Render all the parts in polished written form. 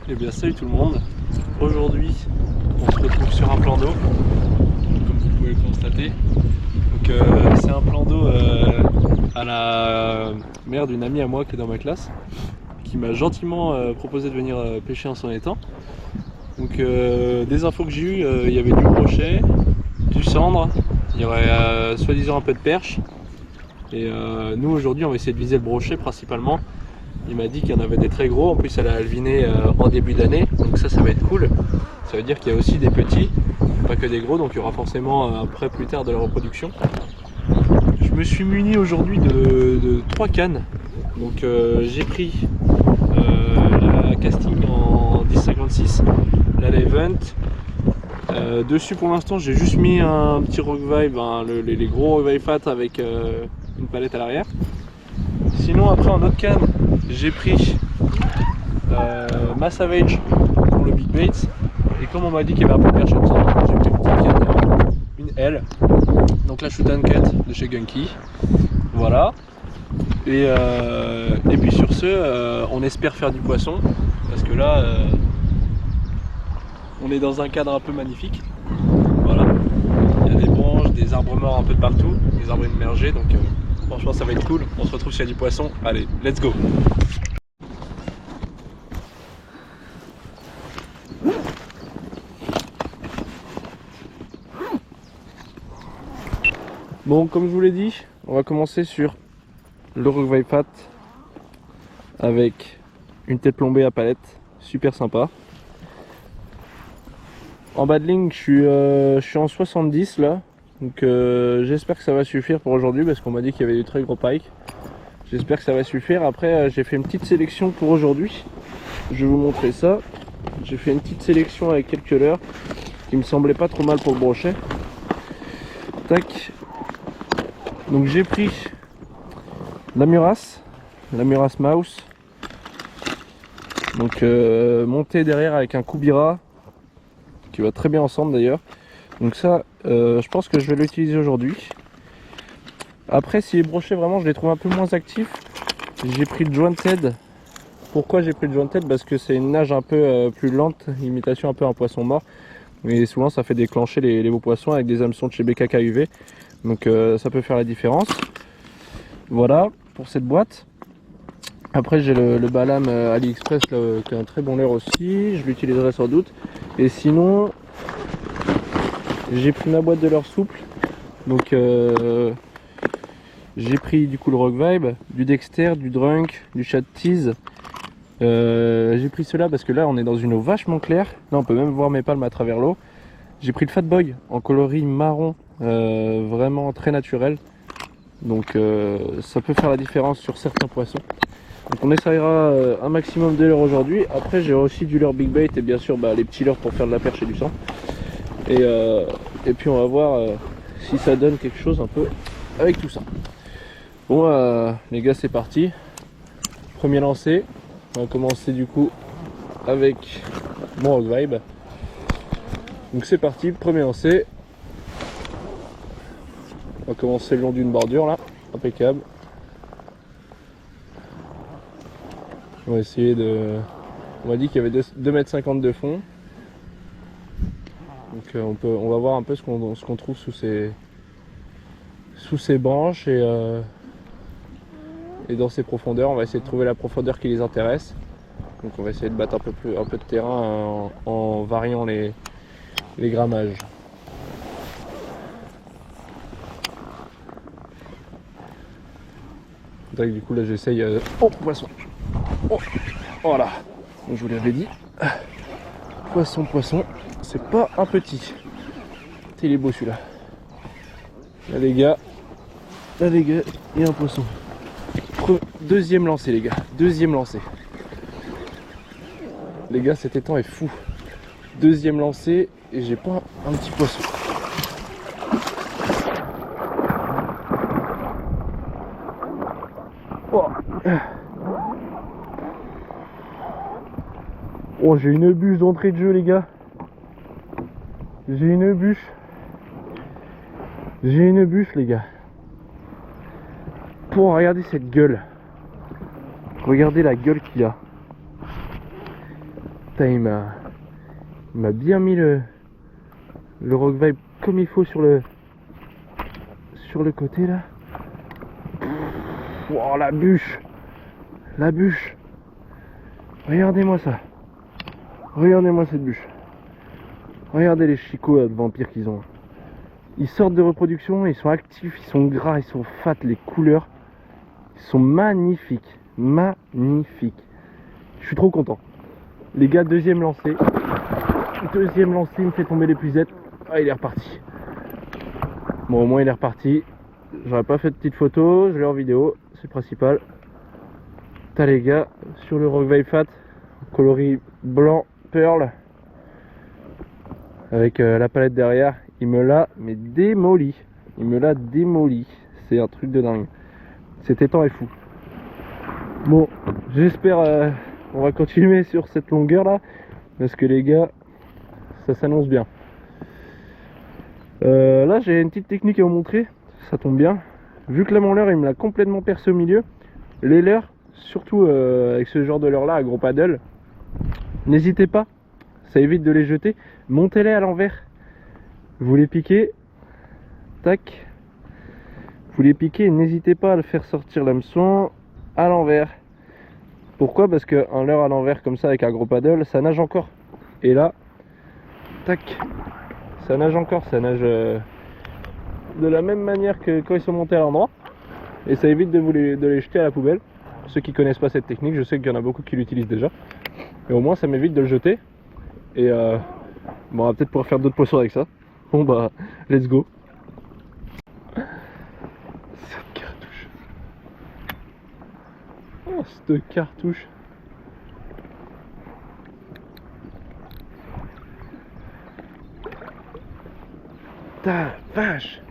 Eh bien salut tout le monde. Aujourd'hui on se retrouve sur un plan d'eau, comme vous pouvez le constater. Donc c'est un plan d'eau à la mère d'une amie à moi qui est dans ma classe, qui m'a gentiment proposé de venir pêcher en son étang. Donc des infos que j'ai eues, il y avait du brochet, du cendre, il y aurait soi-disant un peu de perche. Et nous aujourd'hui on va essayer de viser le brochet principalement. Il m'a dit qu'il y en avait des très gros, en plus elle a albiné en début d'année, donc ça va être cool. Ça veut dire qu'il y a aussi des petits, pas que des gros, donc il y aura forcément un prêt plus tard de la reproduction. Je me suis muni aujourd'hui de 3 cannes, donc j'ai pris la casting en 10,56, la Levant. Dessus pour l'instant j'ai juste mis un petit Rock Vibe, hein, les gros Rock Vibe Fat avec une palette à l'arrière. Sinon après en autre canne, j'ai pris ma Savage pour le Big Bait. Et comme on m'a dit qu'il y avait un peu de perche, j'ai pris une petite canne, une L. Donc la Shoot and Cut de chez Gunky. Voilà. Et puis sur ce, on espère faire du poisson. Parce que là, on est dans un cadre un peu magnifique. Voilà. Il y a des branches, des arbres morts un peu de partout, des arbres immergés. Donc franchement ça va être cool. On se retrouve s'il y a du poisson. Allez, let's go. Bon, comme je vous l'ai dit, on va commencer sur le Rock Vibe Fat avec une tête plombée à palette, super sympa. En bas de ligne, je suis en 70 là, donc j'espère que ça va suffire pour aujourd'hui parce qu'on m'a dit qu'il y avait du très gros pike. J'espère que ça va suffire. Après, j'ai fait une petite sélection pour aujourd'hui. Je vais vous montrer ça. J'ai fait une petite sélection avec quelques leurres qui me semblaient pas trop mal pour le brochet. Tac. Donc j'ai pris la Muras Mouse, donc monté derrière avec un Kubira qui va très bien ensemble d'ailleurs. Donc ça je pense que je vais l'utiliser aujourd'hui. Après si les brochets vraiment je les trouve un peu moins actifs, j'ai pris le Jointed. Pourquoi j'ai pris le Jointed? Parce que c'est une nage un peu plus lente, imitation un peu un poisson mort, mais souvent ça fait déclencher les beaux poissons avec des hameçons de chez BKKUV. Donc ça peut faire la différence. Voilà pour cette boîte. Après j'ai le Balam AliExpress là, qui a un très bon leurre aussi. Je l'utiliserai sans doute. Et sinon j'ai pris ma boîte de leurre souple. Donc j'ai pris du coup le Rock Vibe, du Dexter, du Drunk, du Chat Tease. J'ai pris cela parce que là on est dans une eau vachement claire. Là on peut même voir mes palmes à travers l'eau. J'ai pris le Fat Boy en coloris marron, vraiment très naturel. Donc ça peut faire la différence sur certains poissons. Donc on essaiera un maximum de leurres aujourd'hui. Après j'ai aussi du leurre Big Bait et bien sûr les petits leurres pour faire de la perche et du sang. Et puis on va voir si ça donne quelque chose un peu avec tout ça. Bon les gars, c'est parti. Premier lancer. On va commencer du coup avec mon Rock Vibe. Donc c'est parti, premier lancer. On va commencer le long d'une bordure là, impeccable. On va essayer de... On m'a dit qu'il y avait 2,50 m de fond. Donc on va voir un peu ce qu'on trouve sous ces branches et dans ces profondeurs. On va essayer de trouver la profondeur qui les intéresse. Donc on va essayer de battre un peu de terrain en variant les grammages. Du coup là j'essaye... Oh poisson. Oh, voilà. Je vous l'avais dit. Poisson, c'est pas un petit. Il est beau celui-là. Là les gars, il y a un poisson. Deuxième lancé les gars, deuxième lancé. Les gars, cet étang est fou. Deuxième lancé et j'ai pas un petit poisson. Oh, j'ai une bûche d'entrée de jeu les gars. J'ai une bûche les gars. Pour regarder cette gueule. Regardez la gueule qu'il a. Putain, il m'a bien mis le rock vibe comme il faut sur le côté là. Wow, la bûche, regardez-moi ça, regardez-moi cette bûche, regardez les chicots de vampires qu'ils ont. Ils sortent de reproduction, ils sont actifs, ils sont gras, ils sont fat, les couleurs, ils sont magnifiques, magnifiques. Je suis trop content. Les gars, deuxième lancé, il me fait tomber l'épuisette. Ah, il est reparti. Bon, au moins il est reparti. J'aurais pas fait de petite photo, je l'ai en vidéo, c'est le principal. T'as les gars, sur le Rock Vibe Fat, coloris blanc pearl, avec la palette derrière, il me l'a démoli. C'est un truc de dingue. Cet étang est fou. Bon, j'espère on va continuer sur cette longueur là, parce que les gars, ça s'annonce bien. Là j'ai une petite technique à vous montrer, ça tombe bien. Vu que là mon leurre il me l'a complètement percé au milieu, les leurres, surtout avec ce genre de leurre là à gros paddle, n'hésitez pas, ça évite de les jeter, montez-les à l'envers. Vous les piquez, tac, vous les piquez et n'hésitez pas à le faire sortir l'hameçon à l'envers. Pourquoi? Parce qu'un leurre à l'envers comme ça avec un gros paddle, ça nage encore. Et là, tac, ça nage encore, ça nage de la même manière que quand ils sont montés à l'endroit. Et ça évite de les jeter à la poubelle. Ceux qui connaissent pas cette technique, je sais qu'il y en a beaucoup qui l'utilisent déjà. Et au moins ça m'évite de le jeter. Et bon, on va peut-être pouvoir faire d'autres poissons avec ça. Bon bah, let's go. Cette cartouche. Oh, cette cartouche. Ta vache.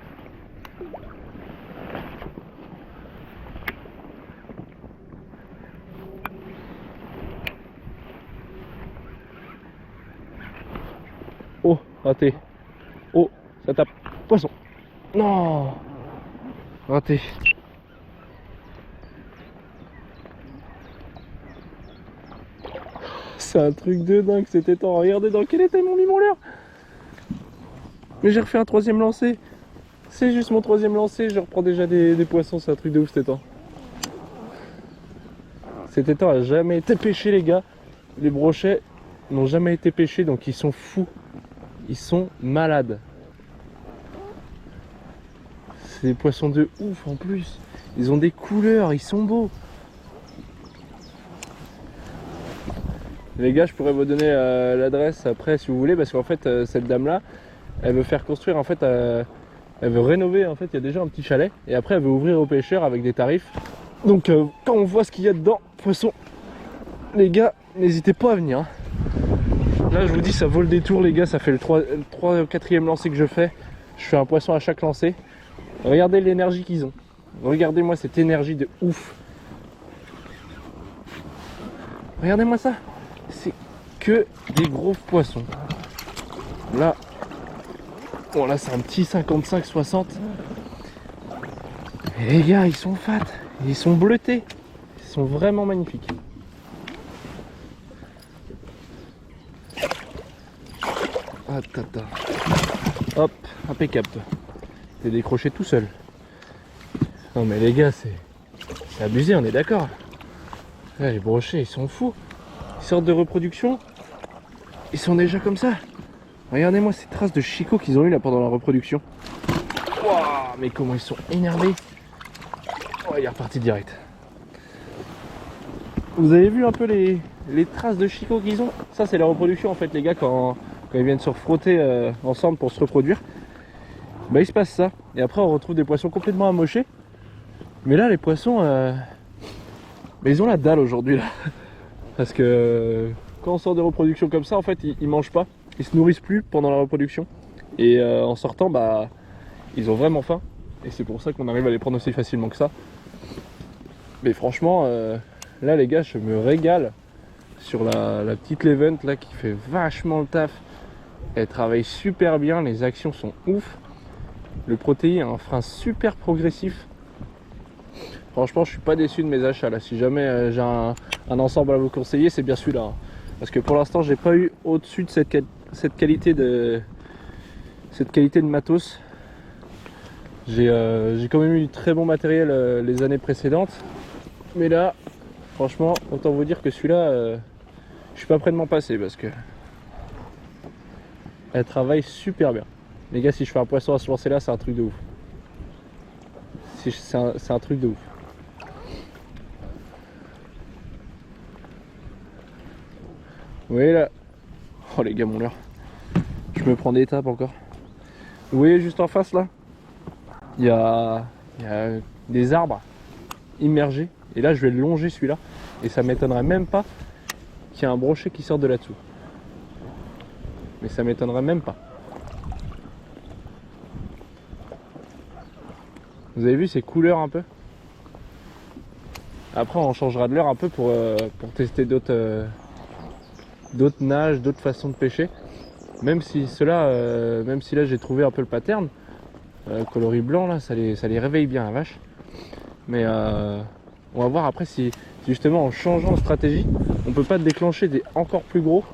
Oh, raté. Oh, ça tape. Poisson. Non. Raté. C'est un truc de dingue cet étang. Regardez dans quel état ils m'ont mis mon leurre. Mais j'ai refait un troisième lancer. C'est juste mon troisième lancer. Je reprends déjà des poissons. C'est un truc de ouf cet étang. Cet étang a jamais été pêché les gars. Les brochets n'ont jamais été pêchés. Donc ils sont fous. Ils sont malades. C'est des poissons de ouf en plus. Ils ont des couleurs. Ils sont beaux. Les gars, je pourrais vous donner l'adresse après si vous voulez, parce qu'en fait cette dame là, elle veut faire construire, en fait, elle veut rénover, en fait, il y a déjà un petit chalet, et après elle veut ouvrir aux pêcheurs avec des tarifs. Donc quand on voit ce qu'il y a dedans, poisson, les gars, n'hésitez pas à venir. Hein. Là je vous dis, ça vaut le détour les gars, ça fait le 4e lancer que je fais un poisson à chaque lancer. Regardez l'énergie qu'ils ont, regardez-moi cette énergie de ouf. Regardez-moi ça. C'est que des gros poissons. Là, bon là c'est un petit 55-60. Et les gars, ils sont fat, ils sont bleutés, ils sont vraiment magnifiques. Ah, tata. Hop, impeccable. T'es décroché tout seul. Non mais les gars, c'est abusé, on est d'accord. Là, les brochets, ils sont fous. Ils sortent de reproduction. Ils sont déjà comme ça. Regardez-moi ces traces de chicots qu'ils ont eu là pendant la reproduction. Wow, mais comment ils sont énervés. Oh, il est reparti direct. Vous avez vu un peu les traces de chicots qu'ils ont? Ça, c'est la reproduction en fait, les gars, quand ils viennent se refrotter ensemble pour se reproduire. Bah, il se passe ça. Et après, on retrouve des poissons complètement amochés. Mais là, les poissons, mais ils ont la dalle aujourd'hui là. Parce que quand on sort de reproduction comme ça, en fait, ils mangent pas. Ils se nourrissent plus pendant la reproduction. Et en sortant, bah, ils ont vraiment faim. Et c'est pour ça qu'on arrive à les prendre aussi facilement que ça. Mais franchement, là les gars, je me régale sur la petite Levant là qui fait vachement le taf. Elle travaille super bien, les actions sont ouf. Le protéi a un frein super progressif. Franchement, je suis pas déçu de mes achats là. Si jamais j'ai un ensemble à vous conseiller, c'est bien celui-là. Parce que pour l'instant j'ai pas eu au-dessus de cette qualité de matos. J'ai quand même eu du très bon matériel les années précédentes. Mais là, franchement, autant vous dire que celui-là, je suis pas prêt de m'en passer parce que elle travaille super bien. Les gars, si je fais un poisson à se lancer là, c'est un truc de ouf. C'est un truc de ouf. Vous voyez là. Oh les gars, mon leurre. Je me prends des étapes encore. Vous voyez juste en face là, il y a des arbres immergés. Et là, je vais longer celui-là. Et ça m'étonnerait même pas qu'il y ait un brochet qui sorte de là-dessous. Mais ça m'étonnerait même pas. Vous avez vu ces couleurs un peu? Après, on changera de l'heure un peu pour tester d'autres nages, d'autres façons de pêcher. Même si là j'ai trouvé un peu le pattern, coloris blanc là, ça les réveille bien la vache. Mais on va voir après si justement en changeant de stratégie, on peut pas déclencher des encore plus gros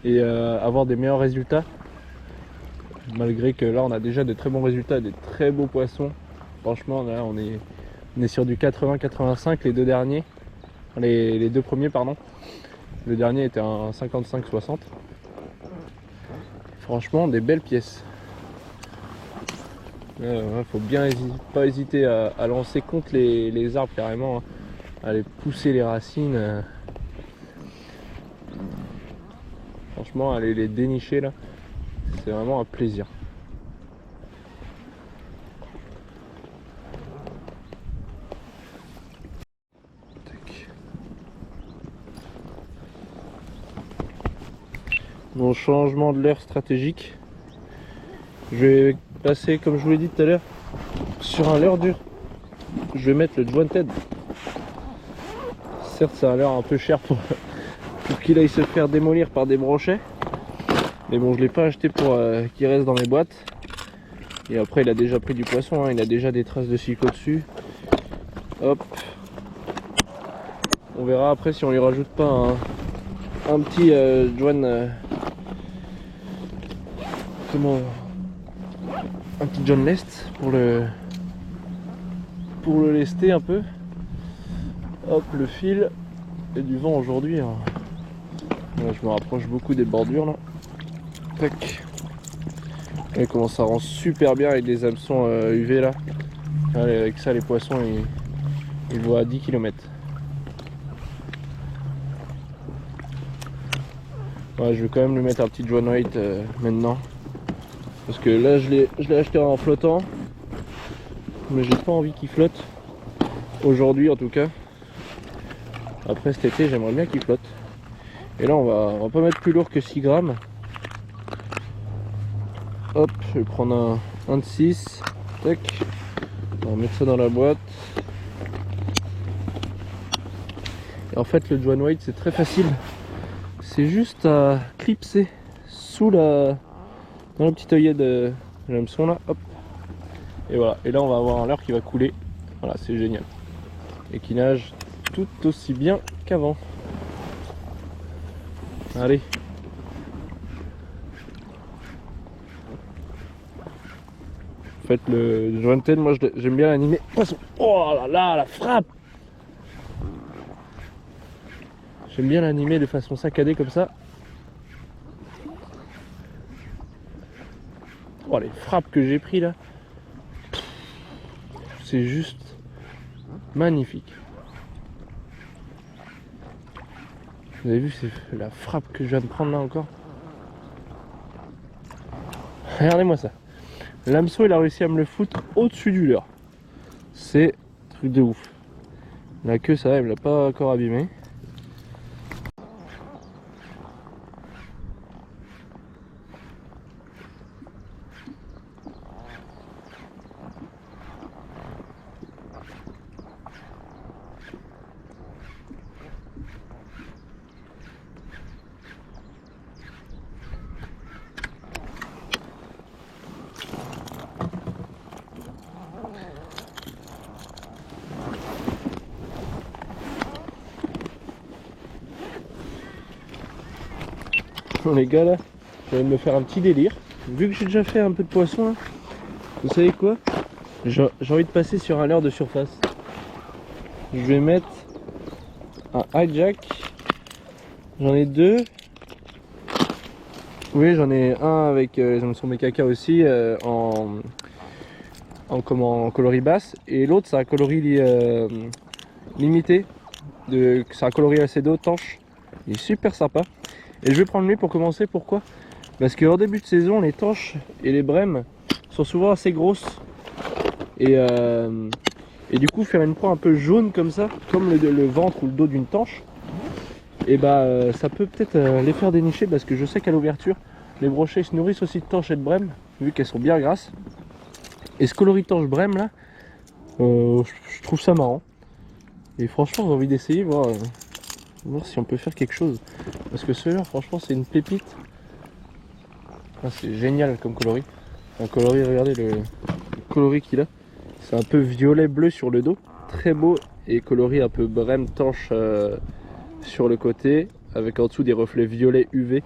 et avoir des meilleurs résultats. Malgré que là on a déjà de très bons résultats, des très beaux poissons. Franchement là on est sur du 80-85 les deux derniers. Les deux premiers pardon. Le dernier était un 55-60. Franchement des belles pièces. Faut bien pas hésiter à lancer contre les arbres carrément, hein. À aller pousser les racines. Franchement aller les dénicher là, c'est vraiment un plaisir. Mon changement de l'heure stratégique, je vais passer comme je vous l'ai dit tout à l'heure sur un leurre dur. Je vais mettre le Jointed. Certes ça a l'air un peu cher pour qu'il aille se faire démolir par des brochets, mais bon je l'ai pas acheté pour qu'il reste dans mes boîtes. Et après il a déjà pris du poisson, hein. Il a déjà des traces de silico dessus. Hop, on verra après si on lui rajoute pas un petit Join un petit John Lest pour le lester un peu. Hop, le fil et du vent aujourd'hui, hein. Là, je me rapproche beaucoup des bordures là. Tac. Et comment ça rend super bien avec les hameçons UV là. Allez, avec ça les poissons ils voient à 10 km. Ouais, je vais quand même lui mettre un petit John White maintenant. Parce que là je l'ai acheté en flottant. Mais j'ai pas envie qu'il flotte. Aujourd'hui en tout cas. Après cet été j'aimerais bien qu'il flotte. Et là on va pas mettre plus lourd que 6 grammes. Hop, je vais prendre un de 6. Tac. On va mettre ça dans la boîte. Et en fait le John White c'est très facile. C'est juste à clipser sous dans le petit œillet de l'hameçon là, hop. Et voilà, et là on va avoir un leurre qui va couler. Voilà, c'est génial. Et qui nage tout aussi bien qu'avant. Allez. En fait le Jointed, moi j'aime bien l'animer. Poisson. Oh là là, la frappe. J'aime bien l'animer de façon saccadée comme ça. Oh les frappes que j'ai pris là, c'est juste magnifique. Vous avez vu la frappe que je viens de prendre là encore. Regardez-moi ça. L'hameçon il a réussi à me le foutre au-dessus du leurre. C'est truc de ouf. La queue ça va, elle me l'a pas encore abîmé. Bon les gars là, je vais me faire un petit délire. Vu que j'ai déjà fait un peu de poisson là, vous savez quoi? J'ai envie de passer sur un leurre de surface. Je vais mettre un hijack. J'en ai deux. Oui, j'en ai un avec sur mes caca aussi en coloris basse, et l'autre c'est un coloris limité. C'est un coloris acedo tanche. Il est super sympa. Et je vais prendre lui pour commencer. Pourquoi? Parce qu'en début de saison, les tanches et les brèmes sont souvent assez grosses. Et du coup, faire une proie un peu jaune comme ça, comme le ventre ou le dos d'une tanche, et bah ça peut peut-être les faire dénicher, parce que je sais qu'à l'ouverture, les brochets se nourrissent aussi de tanches et de brèmes, vu qu'elles sont bien grasses. Et ce coloris tanche brème là, je trouve ça marrant. Et franchement, j'ai envie d'essayer, voir si on peut faire quelque chose. Parce que celui-là, franchement, c'est une pépite. Ah, c'est génial comme coloris. Un coloris, regardez le coloris qu'il a. C'est un peu violet-bleu sur le dos. Très beau. Et coloris un peu brème tanche sur le côté. Avec en dessous des reflets violets UV.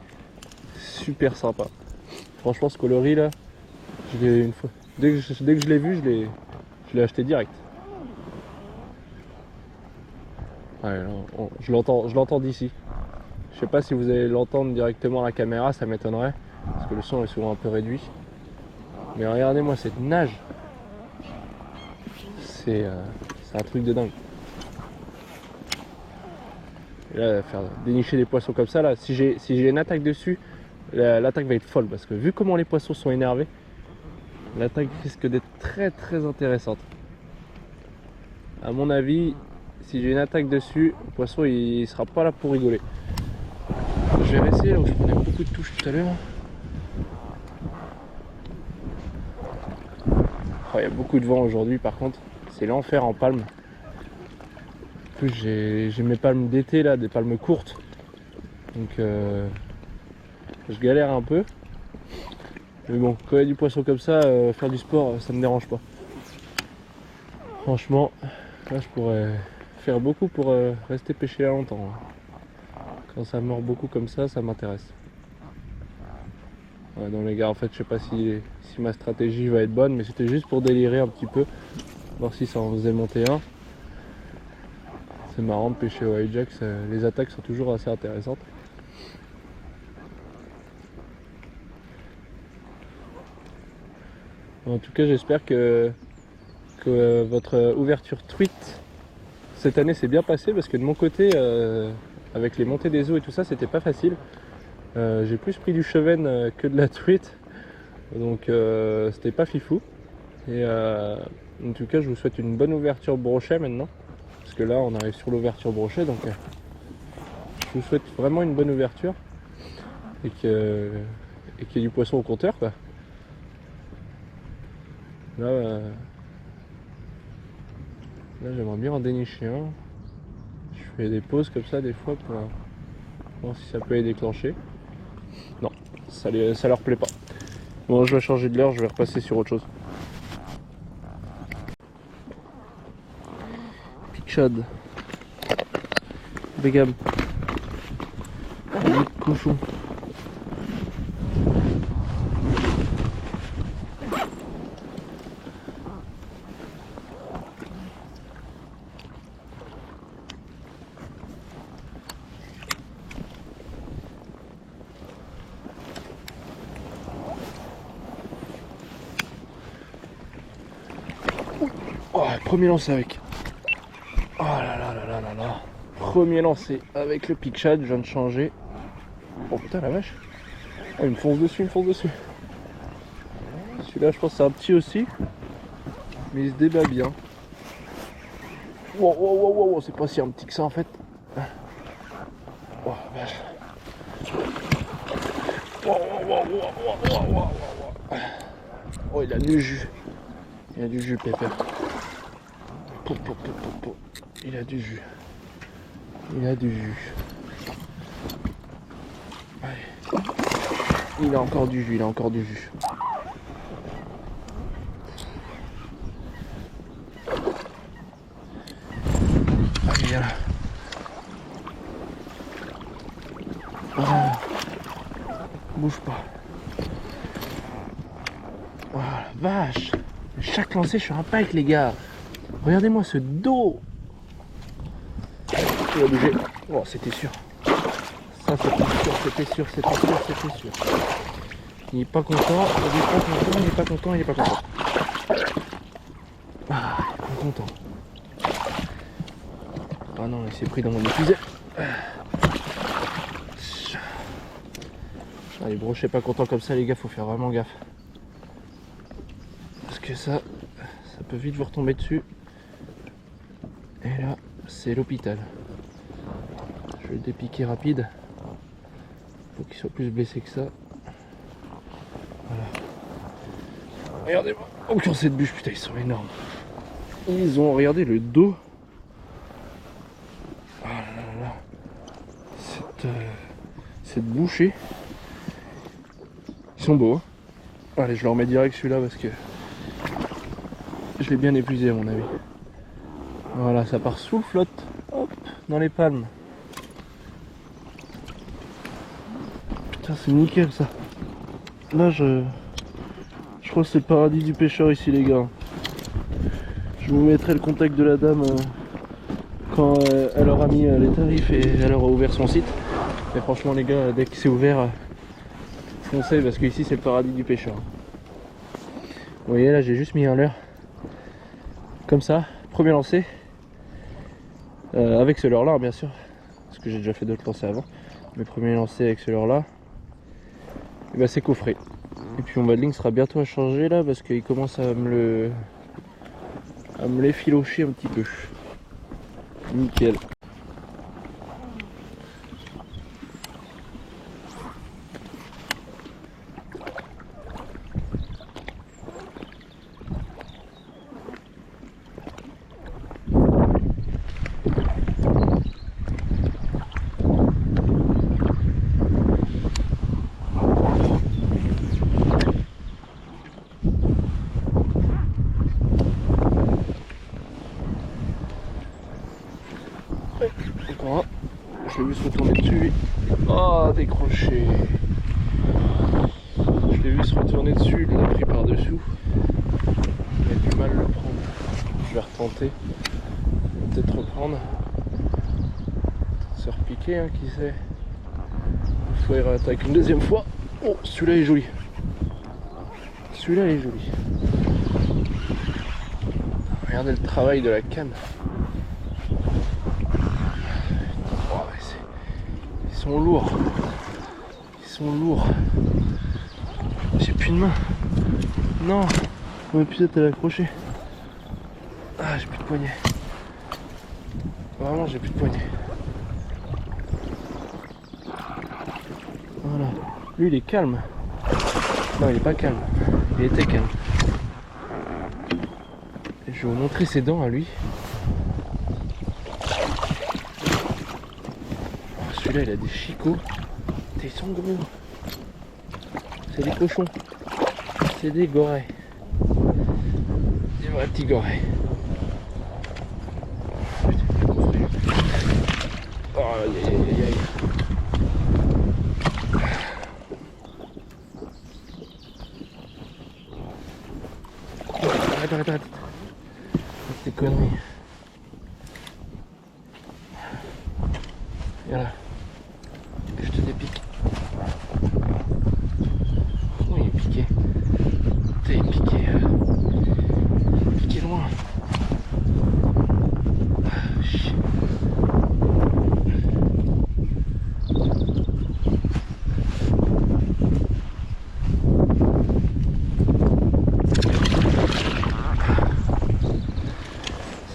Super sympa. Franchement, ce coloris là, je l'ai une fois. Dès que je l'ai vu, je l'ai acheté direct. Ouais, je l'entends d'ici. Je sais pas si vous allez l'entendre directement à la caméra, ça m'étonnerait, parce que le son est souvent un peu réduit. Mais regardez-moi cette nage. C'est un truc de dingue. Et là, faire dénicher des poissons comme ça, là, si j'ai une attaque dessus, l'attaque va être folle, parce que vu comment les poissons sont énervés, l'attaque risque d'être très très intéressante. À mon avis, si j'ai une attaque dessus, le poisson il sera pas là pour rigoler. Je vais rester là où je prenais beaucoup de touches tout à l'heure. Oh, il y a beaucoup de vent aujourd'hui, par contre, c'est l'enfer en palme. En plus, j'ai mes palmes d'été là, des palmes courtes. Donc je galère un peu. Mais bon, quand il y a du poisson comme ça, faire du sport, ça me dérange pas. Franchement, là je pourrais faire beaucoup pour rester pêcher là longtemps. Quand ça mord beaucoup comme ça m'intéresse. Ouais, donc les gars, en fait, je sais pas si ma stratégie va être bonne, mais c'était juste pour délirer un petit peu, voir si ça en faisait monter un. C'est marrant de pêcher au hijack, les attaques sont toujours assez intéressantes. En tout cas, j'espère que votre ouverture tweet cette année s'est bien passée, parce que de mon côté, avec les montées des eaux et tout ça, c'était pas facile. J'ai plus pris du cheven que de la truite, donc c'était pas fifou. Et en tout cas, je vous souhaite une bonne ouverture brochet maintenant, parce que là on arrive sur l'ouverture brochet, donc je vous souhaite vraiment une bonne ouverture et qu'il y ait du poisson au compteur, quoi. Là j'aimerais bien en dénicher un. Je fais des pauses comme ça des fois pour voir si ça peut les déclencher. Non, ça leur plaît pas. Bon, je vais changer de leurre, je vais repasser sur autre chose. Pickshad. Begam. Cochon. Oh, premier lancé avec. Oh là là là là là là. Premier lancé avec le Pickshad, je viens de changer. Oh putain la vache. Oh, il me fonce dessus, Celui-là je pense que c'est un petit aussi. Mais il se débat bien. Wow, wow, wow, wow, c'est pas si un petit que ça en fait. Oh vache. Wow, wow, wow, wow, wow, wow, wow. Oh, il a du jus. Il a du jus, Pépère. Il a du jus. Il a du jus. Ouais. Il a encore du jus, Allez, viens là. Bouge pas. Oh la vache. Chaque lancé sur un pike les gars. Regardez-moi ce dos. Il va bouger. Oh c'était sûr. Ça c'était sûr. Il est pas content, il est pas content. Ah, il est pas content. Ah non, il s'est pris dans mon épuisé. Ah, les brochets pas contents comme ça les gars, faut faire vraiment gaffe. Parce que ça peut vite vous retomber dessus. Et là, c'est l'hôpital. Je vais le dépiquer rapide. Faut qu'il soit plus blessé que ça. Voilà. Regardez-moi. Encore cette bûche, putain, ils sont énormes. Ils ont, regardé le dos. Ah là là. Cette bouchée. Ils sont beaux. Hein. Allez, je leur mets direct celui-là parce que je l'ai bien épuisé à mon avis. Voilà, ça part sous le flotte. Hop, dans les palmes. Putain, c'est nickel ça. Là, je crois que c'est le paradis du pêcheur ici, les gars. Je vous mettrai le contact de la dame quand elle aura mis les tarifs et elle aura ouvert son site. Mais franchement, les gars, dès que c'est ouvert, foncez parce que ici c'est le paradis du pêcheur. Vous voyez, là, j'ai juste mis un leurre comme ça, premier lancé avec ce leurre là, bien sûr, parce que j'ai déjà fait d'autres lancers avant. Mes premiers lancers avec ce leurre là, et bah c'est coffré. Et puis mon badling sera bientôt à changer là parce qu'il commence à me l'effilocher un petit peu. Nickel. Encore un. Je l'ai vu se retourner dessus. Oh, décroché. Je l'ai vu se retourner dessus, il l'a pris par dessous. Il a du mal à le prendre. Je vais retenter. Peut-être reprendre. Se repiquer, hein, qui sait. Il faut y réattaquer une deuxième fois. Oh, celui-là est joli. Celui-là est joli. Regardez le travail de la canne. Ils sont lourds. Ils sont lourds. J'ai plus de main. Non. Mon épuisette elle est accrochée. Ah, j'ai plus de poignet. Vraiment, j'ai plus de poignet. Voilà. Lui, il est calme. Non, il est pas calme. Il était calme. Et je vais vous montrer ses dents à lui. Celui-là, il a des chicots. Ils sont gros. C'est des cochons. C'est des gorées. Des vrais petits gorées. Oh, aïe aïe aïe aïe. Arrête. C'est des conneries. Voilà. Que je te dépique. Oh, il est piqué. Il est piqué. Piqué loin. Ah, chier.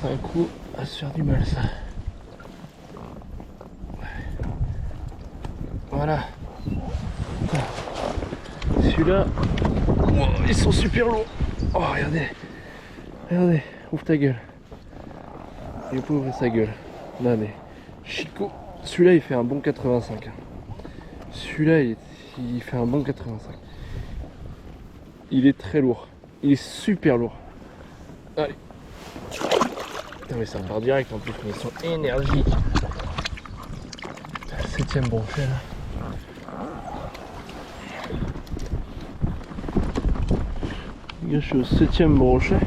C'est un coup à se faire du mal, ça. Voilà. Celui-là, oh, ils sont super lourds. Oh, regardez. Regardez, ouvre ta gueule. Il peut ouvrir sa gueule. Là, mais Chico, celui-là, il fait un bon 85. Celui-là, il fait un bon 85. Il est très lourd. Il est super lourd. Allez. Non, mais ça part direct en plus, mais ils sont énergiques. 7ème brochet là. Je suis au 7ème brochet.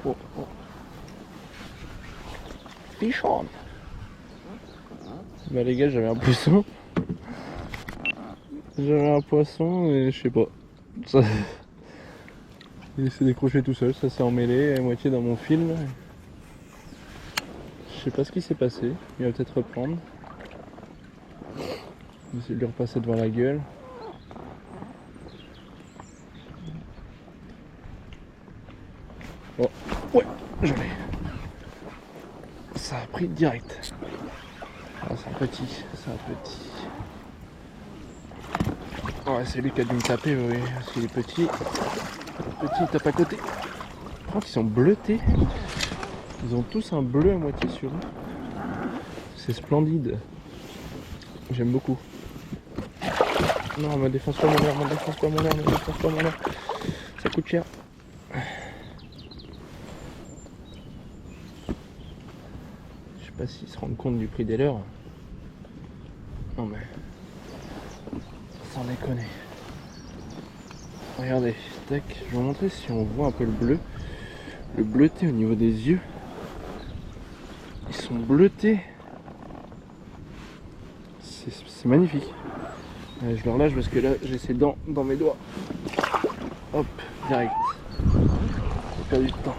Oh, oh. Fish on. Bah les gars, j'avais un poisson. J'avais un poisson et je sais pas. Ça... Il s'est décroché tout seul, ça s'est emmêlé à moitié dans mon film. Je sais pas ce qui s'est passé, il va peut-être reprendre. Je vais essayer de lui repasser devant la gueule. Oh, ouais, je l'ai. Ça a pris direct. Ah, c'est un petit, c'est un petit. Ouais, c'est lui qui a dû me taper, oui, parce qu'il est petit. Le petit, il tape à côté. Je crois qu'ils sont bleutés. Ils ont tous un bleu à moitié sur eux. C'est splendide. J'aime beaucoup. Non, me défonce pas mon air, me défonce pas mon air, me défonce pas mon air. Ça coûte cher. Je sais pas s'ils se rendent compte du prix des leurs. Non mais... sans déconner. Regardez, tac, je vais vous montrer si on voit un peu le bleu. Le bleuté au niveau des yeux. Ils sont bleutés. C'est magnifique. Allez, je le relâche parce que là j'ai ses dents dans mes doigts. Hop, direct. J'ai perdu de temps.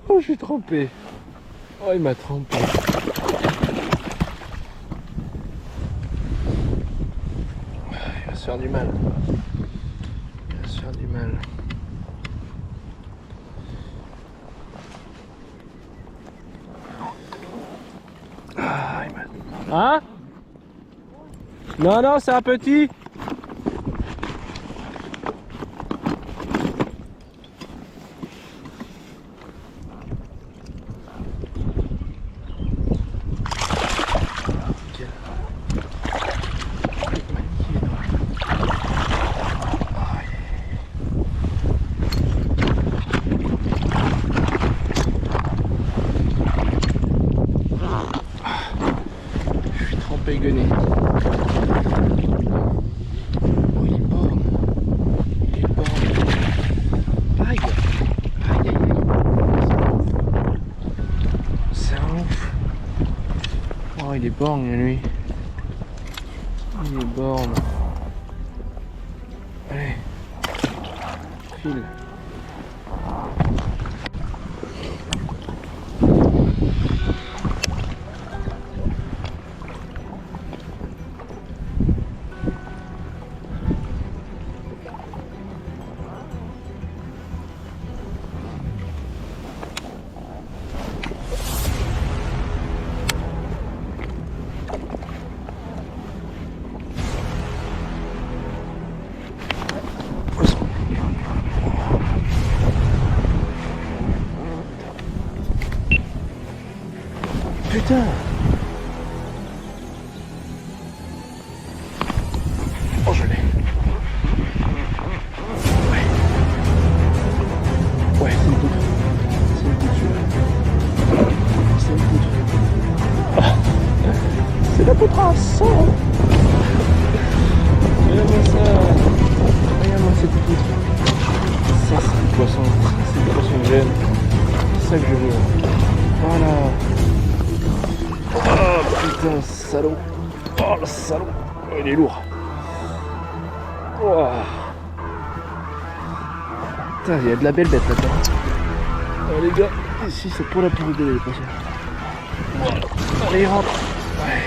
Oh, je suis trempé. Oh, il m'a trempé. Il va se faire du mal. Il va se faire du mal. Ah, il m'a... Hein? Non, non, c'est un petit. Péguené. Oh, il est borne. Il est borne. Aïe. Aïe, aïe, aïe. C'est un ouf. Oh, il est borne, lui. Il est borne. Allez. File. putain. Oh, je l'ai. Ouais. Ouais, c'est une poutre. C'est une poutre celui-là. C'est une poutre. Ah. C'est la poutre à 100. Regarde-moi ça. Regarde-moi cette poutre. Ça, c'est du poisson. C'est du poisson de gêne. C'est ça que je veux. Voilà. Oh putain, salaud. Oh le salaud. Oh, il est lourd. Oh. Putain, il y a de la belle bête là-dedans. Oh les gars, ici c'est pour la poule de les poissons. Voilà. Allez, rentre. Ouais.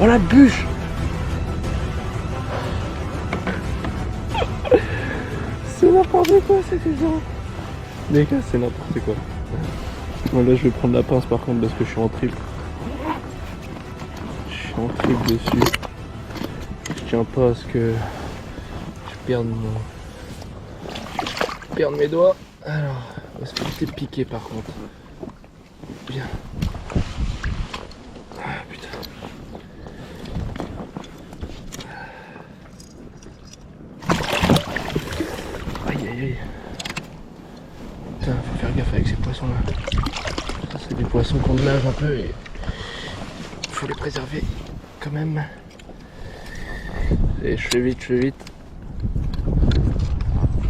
Oh la bûche. C'est n'importe quoi cette saison. Les gars, c'est n'importe quoi. Bon, là je vais prendre la pince par contre parce que je suis en triple. Je suis en triple dessus. Je tiens pas à ce que je perde mes doigts. Alors, on va se faire piquer par contre. Bien. Ah putain. Aïe aïe aïe. Putain, faut faire gaffe avec ces poissons là. C'est des poissons qu'on nage un peu et il faut les préserver quand même. Et je fais vite.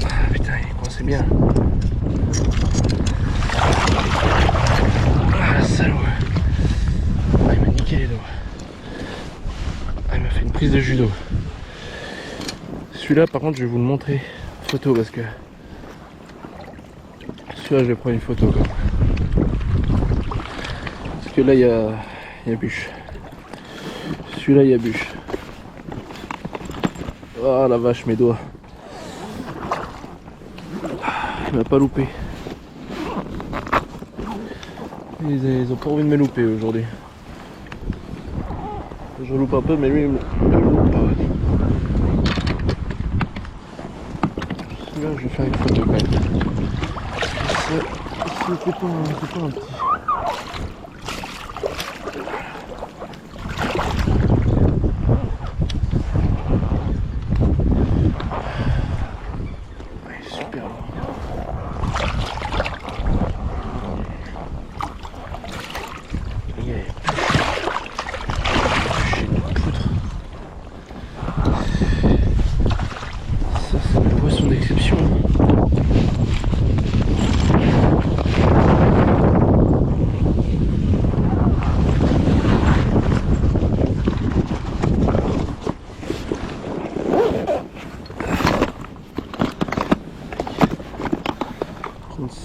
Ah putain, il est coincé bien. Ah salaud. Ah, il m'a niqué les doigts. Ah, il m'a fait une prise de judo. Celui-là par contre je vais vous le montrer en photo parce que celui-là je vais prendre une photo quoi. Parce que là il y a bûche. Celui-là il y a bûche. Oh la vache, mes doigts. Il m'a pas loupé. Ils ont pas envie de me louper aujourd'hui. Je loupe un peu mais lui il me loupe pas. Celui-là je vais faire une photo quand même. C'était pas un petit.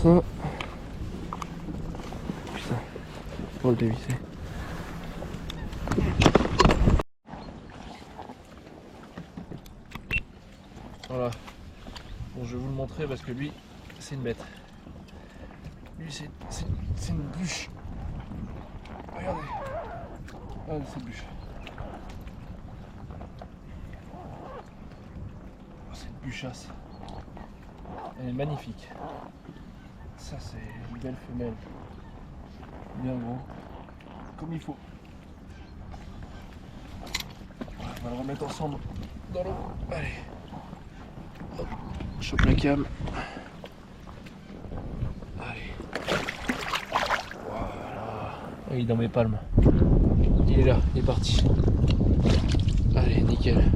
Ça. Putain, pour le dévisser. Voilà. Bon, je vais vous le montrer parce que lui, c'est une bête. Lui, c'est une bûche. Regardez. Regardez cette bûche. Oh, c'est une bûchasse. Elle est magnifique. Ça c'est une belle femelle. Bien gros. Comme il faut. On va le remettre ensemble dans l'eau. Allez. Hop. Chope la cam. Allez. Voilà. Il est dans mes palmes. Il est là, il est parti. Allez, nickel.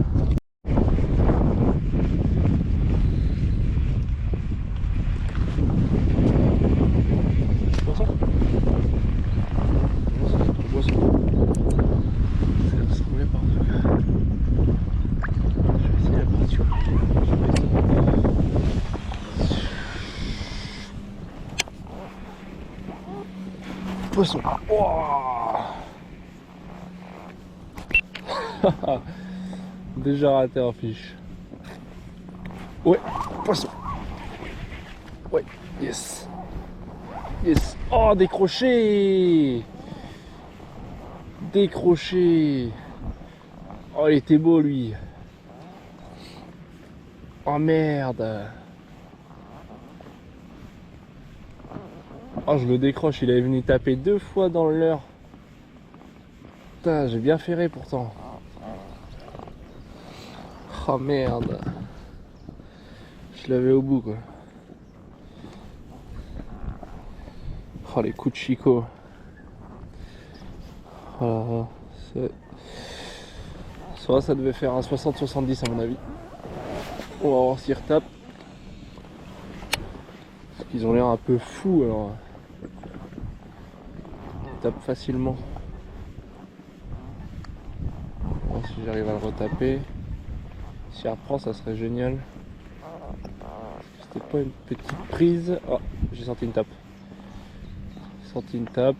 Poisson. Wow. Déjà raté en fiche. Ouais, poisson. Ouais, yes. Yes. Oh, décroché. Décroché. Oh, il était beau lui. Oh merde. Oh, je le décroche, il est venu taper 2 fois dans le leurre. Putain, j'ai bien ferré pourtant. Oh merde. Je l'avais au bout quoi. Oh les coups de chicot. Voilà. Ça devait faire un 60-70 à mon avis. On va voir s'ils retapent. Parce qu'ils ont l'air un peu fous alors. Ils tapent facilement. Bon, si j'arrive à le retaper. Si elle reprend ça serait génial. C'était pas une petite prise. Oh, j'ai senti une tape. J'ai senti une tape.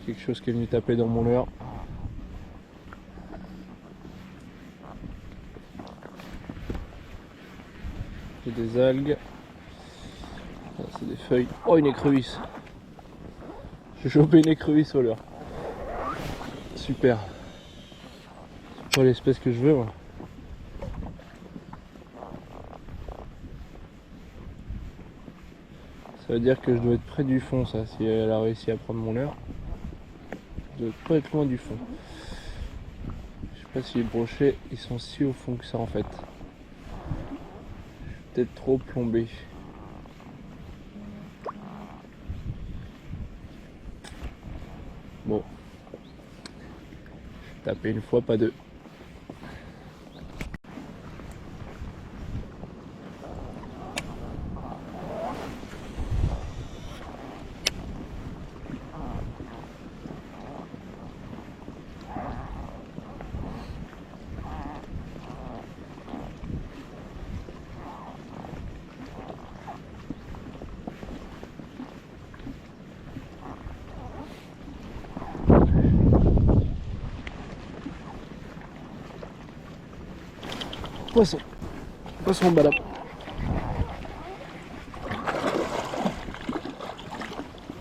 Quelque chose qui est venu taper dans mon leurre. J'ai des algues. Ah, c'est des feuilles. Oh, une écrevisse. J'ai chopé une écrevisse au leurre. Super. C'est pas l'espèce que je veux moi. Ça veut dire que je dois être près du fond ça, si elle a réussi à prendre mon leurre. Je dois pas être loin du fond. Je sais pas si les brochets ils sont si au fond que ça en fait. Je suis peut-être trop plombé. Bon. Je vais taper une fois, pas deux. Poisson. Poisson balade.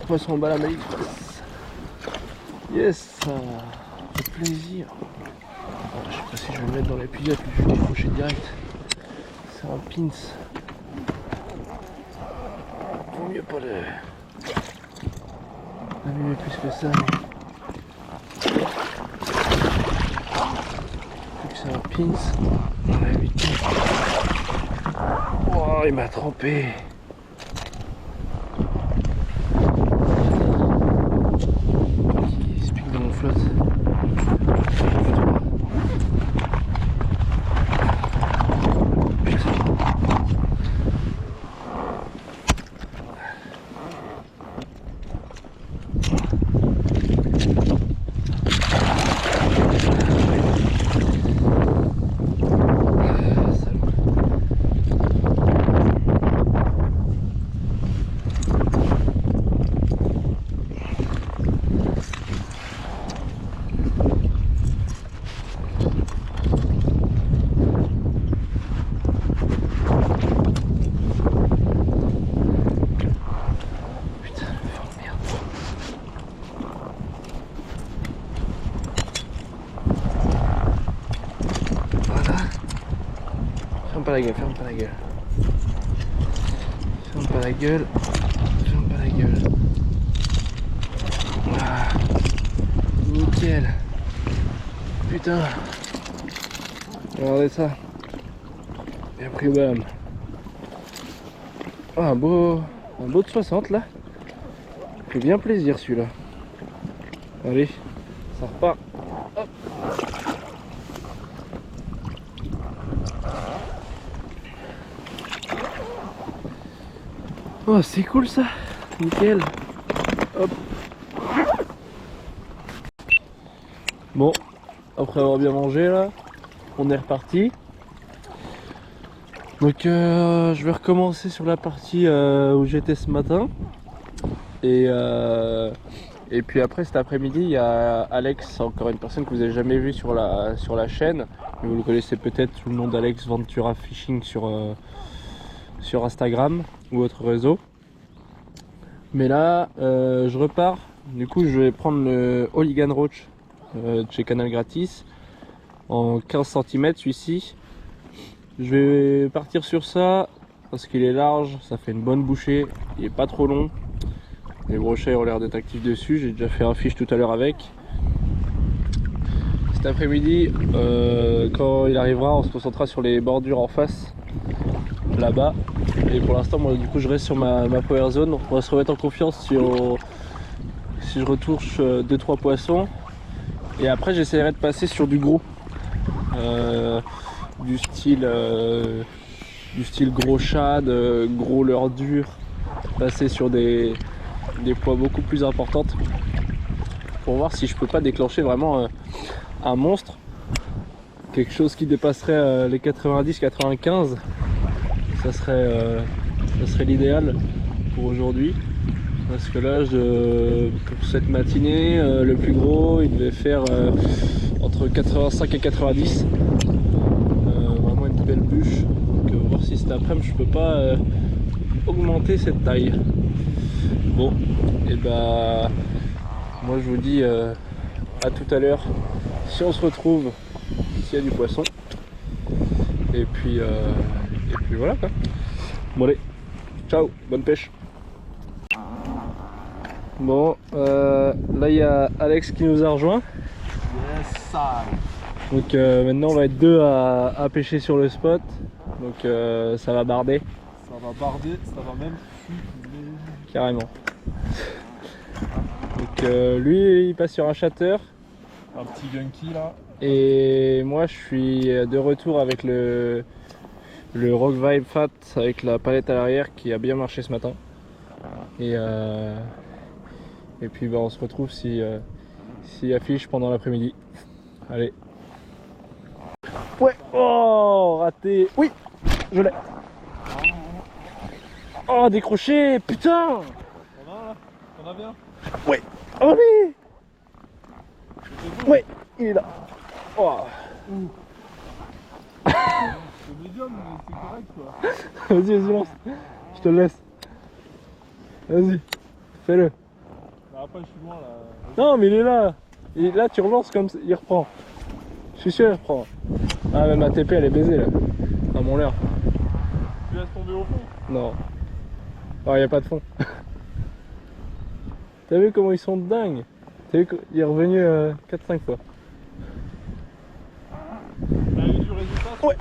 Poisson balade. Yes, ça fait plaisir. Alors, je sais pas si je vais le mettre dans la pilote, je vais décrocher direct. C'est un pins. Vaut mieux pas le allumer plus que ça. Vu que c'est un pins. On va éviter. Oh, il m'a trempé. Il se pique dans mon flotte. Ferme pas la gueule, ferme pas la gueule. Ferme pas la gueule. Ferme pas la gueule. Ah, nickel. Putain. Regardez ça. Et après bam. Oh, un beau de 60 là. Il fait bien plaisir celui-là. Allez, ça repart. Hop. Oh, c'est cool ça. Nickel. Hop. Bon, après avoir bien mangé là, on est reparti. Donc je vais recommencer sur la partie où j'étais ce matin. Et puis après cet après-midi, il y a Alex, encore une personne que vous n'avez jamais vu sur la chaîne. Vous le connaissez peut-être sous le nom d'Alex Ventura Fishing sur Instagram ou autre réseau. Mais là, je repars. Du coup, je vais prendre le Hooligan Roach de chez Canal Gratis en 15 cm celui-ci. Je vais partir sur ça parce qu'il est large, ça fait une bonne bouchée, il est pas trop long. Les brochets ont l'air d'être actifs dessus, j'ai déjà fait un fiche tout à l'heure avec. Cet après-midi, quand il arrivera, on se concentrera sur les bordures en face, là-bas. Et pour l'instant, moi du coup je reste sur ma power zone. On va se remettre en confiance si je retouche 2-3 poissons. Et après j'essaierai de passer sur du gros. Du style gros shad, gros leurre dur. Passer sur des poids beaucoup plus importantes. Pour voir si je peux pas déclencher vraiment un monstre. Quelque chose qui dépasserait les 90-95. Ça serait l'idéal pour aujourd'hui, parce que là pour cette matinée le plus gros il devait faire entre 85 et 90, vraiment une belle bûche. Donc on va voir si cet après-midi je peux pas augmenter cette taille. Bon, et bah moi je vous dis à tout à l'heure si on se retrouve, s'il y a du poisson, et puis voilà quoi. Bon allez, ciao, bonne pêche. Bon, là il y a Alex qui nous a rejoint. Yes, ça. Donc maintenant on va être deux à pêcher sur le spot. Donc ça va barder. Ça va barder, ça va même fumer. Carrément. Donc lui il passe sur un chatter. Un petit gunky là. Et moi je suis de retour avec le Rock Vibe Fat avec la palette à l'arrière qui a bien marché ce matin. Et puis bah, on se retrouve s'il affiche pendant l'après-midi. Allez. Ouais. Oh, raté. Oui, je l'ai. Oh, décroché. Putain. On a bien. Ouais. Allez. Ouais, il est là. Oh. C'est médium, mais c'est correct quoi. Vas-y, lance. Je te le laisse. Vas-y, fais-le. Bah, après, je suis loin là. Non, mais il est là. Et là, tu relances comme ça, il reprend. Je suis sûr, il reprend. Ah, même ma TP, elle est baisée là. Dans mon leurre. Tu laisses tomber au fond? Non. Oh, il n'y a pas de fond. T'as vu comment ils sont dingues? T'as vu qu'il est revenu 4-5 fois. T'as eu du résultat? Ouais.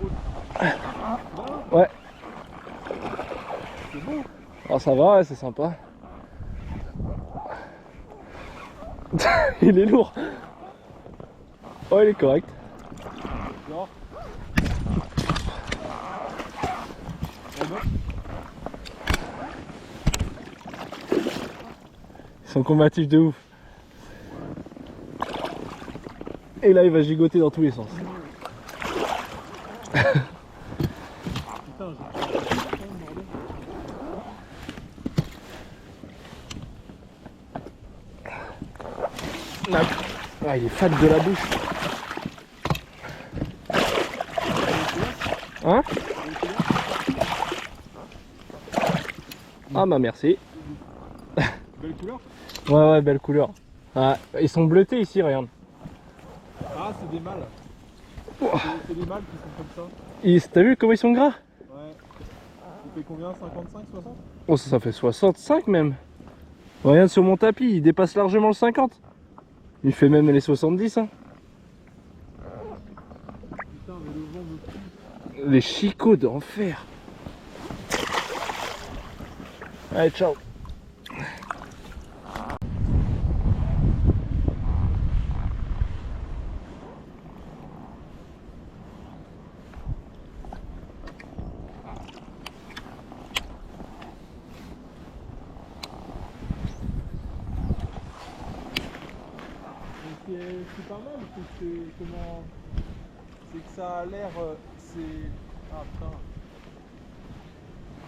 Ouais. C'est beau. Oh, ça va, ouais, c'est sympa. Il est lourd. Oh, il est correct. Genre. Ils sont combatifs de ouf. Et là, il va gigoter dans tous les sens. Putain, Ah, il est fat de la bouche. Hein? Ah bah merci. belle couleur. Ouais ouais, belle couleur. Ah, ils sont bleutés ici, regarde. Ah, c'est des mâles. Oh. C'est des mâles qui sont comme ça. T'as vu comment ils sont gras? Ouais. Ça fait combien? 55, 60? Oh, ça fait 65 même. Regarde sur mon tapis, il dépasse largement le 50. Il fait même les 70 hein. Putain, mais le vent me pousse. Les chicots d'enfer. Allez, ciao. C'est pas mal, c'est comment. C'est que ça a l'air. C'est. Ah putain.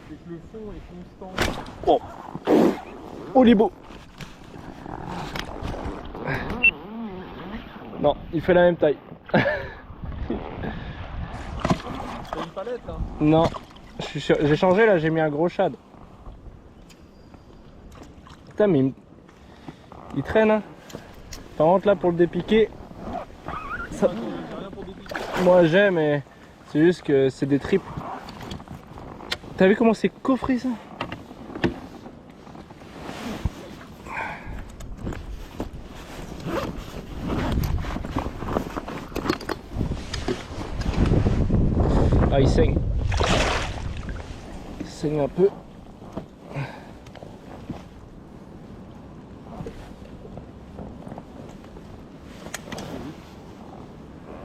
C'est que le fond est constant. Oh, oh il est beau. Non, il fait la même taille. T'as une palette là? Non, j'ai changé là, j'ai mis un gros shad. Putain mais il traîne hein. Par contre là pour le dépiquer, ça... J'ai rien pour dépiquer. moi j'ai mais c'est juste que c'est des tripes. T'as vu comment c'est coffré ça? Ah, il saigne. Il saigne un peu.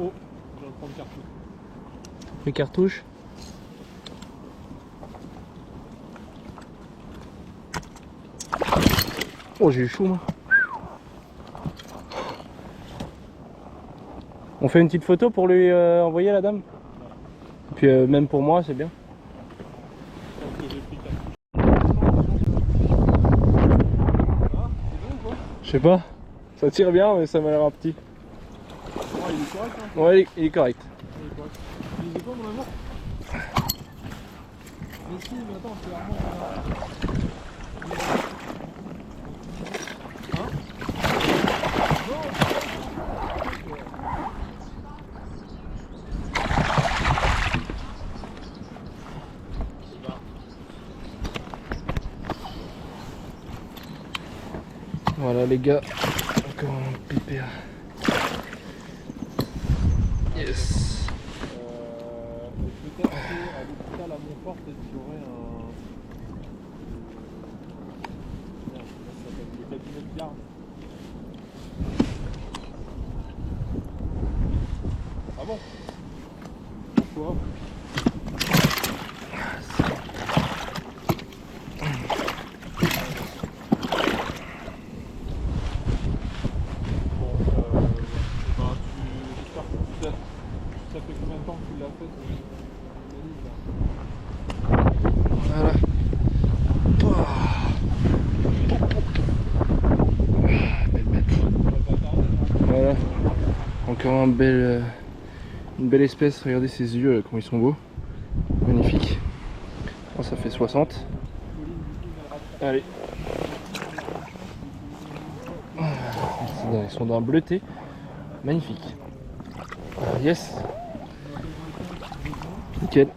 Oh, je vais prendre cartouche. Les cartouches. Oh, j'ai eu chaud moi. On fait une petite photo pour lui envoyer à la dame. Et puis même pour moi, c'est bien. Je sais pas. Ça tire bien, mais ça m'a l'air un petit. Oh, il est correct, hein. Ouais, il est correct. Il est correct. Il est quoi, mon amour? Mais si, mais attends, c'est vraiment... Voilà les gars, encore un pépère. Yes. Peut-être qu'à l'hôpital à Montfort, peut-être qu'il y aurait un... Merde, comment ça s'appelle? Le cabinet de garde. Ah bon? Pourquoi? Ça fait combien de temps que tu l'as fait Voilà. Belle bête. Voilà. Encore une belle espèce. Regardez ses yeux, comment ils sont beaux. Magnifique. Oh, ça fait 60. Allez. Ils sont d'un bleuté. Magnifique. Yes. Nickel.